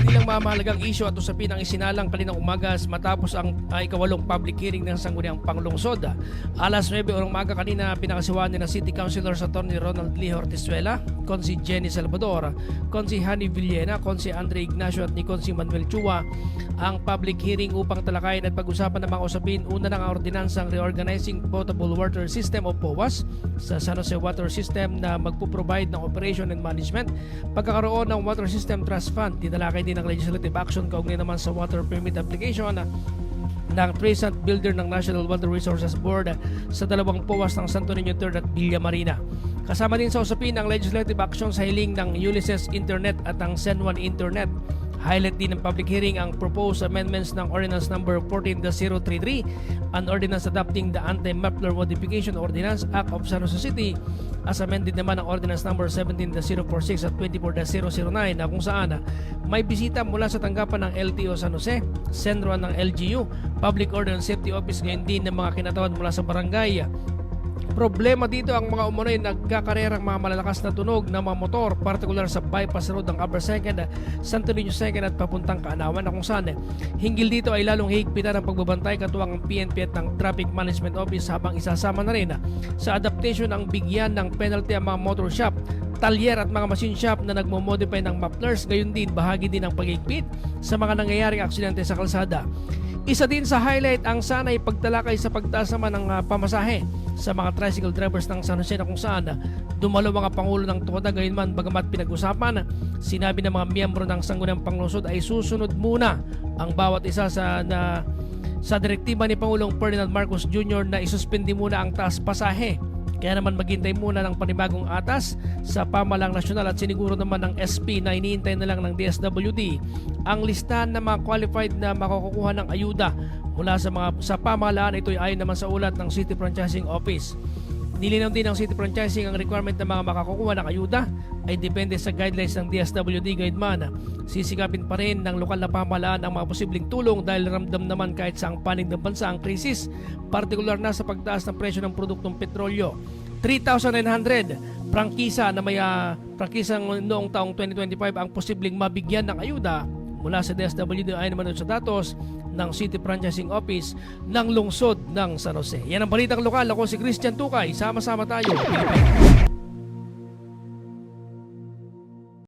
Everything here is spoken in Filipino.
Hindi lang mamahalagang isyu at usapin ang isinalang kaninang umaga matapos ang ikawalong public hearing ng Sangguniang Panglungsod. Alas 9 orong umaga kanina pinakasiwaan ni na City Councilor sa Atty. Ronald Lee Hortizuela, Consi Jenny Salvador, Consi Hani Villena, Consi Andre Ignacio at ni Consi Manuel Chua ang public hearing upang talakayin at pag-usapan ng mga usapin. Una ng ordinansang Reorganizing Potable Water System o POWAS sa San Jose Water System na magpo-provide ng operation and management, pagkakaroon ng Water System Trust Fund. Tinalakay din ng legislative action kaugnay naman sa water permit application ng Trescent Builder ng National Water Resources Board sa dalawang POWAS ng Santo Niño III at Villa Marina. Kasama din sa usapin ng legislative action sa hiling ng Ulysses Internet at ang Sen 1 Internet. Highlight din ng public hearing ang proposed amendments ng Ordinance Number 14-033, an ordinance adopting the Anti-Muffler Modification Ordinance Act of San Jose City, as amended naman ang Ordinance Number 17-046 at 24-009 na kung saan may bisita mula sa tanggapan ng LTO San Jose, Senro ng LGU, Public Order and Safety Office, ngayon din ng mga kinatawan mula sa barangay. Problema dito ang mga umunoy nagkakarerang mga malalakas na tunog ng mga motor, partikular sa bypass road ng Upper 2nd, Santo Niño 2nd at papuntang Kaanawan na kung saan hinggil dito ay lalong higpitan ang pagbabantay katuwang ang PNP at ng Traffic Management Office, habang isasama na rin sa adaptation ang bigyan ng penalty ang mga motor shop, talyer at mga machine shop na nagmo-modify ng mufflers. Gayon din bahagi din ng paghigpit sa mga nangyayaring aksidente sa kalsada. Isa din sa highlight ang sanay pagtalakay sa pagtaas naman ng pamasahe sa mga tricycle drivers ng San Jose na kung saan dumalo mga pangulo ng TODA. Gayon man, bagamat pinag-usapan, sinabi ng mga miyembro ng Sangguniang Panglungsod ay susunod muna ang bawat isa sa direktiba ni Pangulong Ferdinand Marcos Jr. na isuspindi muna ang taas pasahe. Kaya naman maghintay muna ng panibagong atas sa pamahalang nasyonal at siniguro naman ng SP na iniintay na lang ng DSWD ang listahan ng mga qualified na makukuha ng ayuda mula sa pamahalaan. Ito ay ayon naman sa ulat ng City Franchising Office. Nilinaw din ng City Franchising ang requirement ng mga makakukuha ng ayuda ay depende sa guidelines ng DSWD. Guideman, sisikapin pa rin ng lokal na pamahalaan ang mga posibleng tulong dahil ramdam naman kahit sa ang panig ng bansa ang krisis, partikular na sa pagtaas ng presyo ng produktong petrolyo. 3,900 prangkisa na may prangkisang noong taong 2025 ang posibleng mabigyan ng ayuda mula sa DSWD ay naman sa datos ng City Franchising Office ng lungsod ng San Jose. Yan ang balitang lokal. Ako si Christian Tukay. Sama-sama tayo.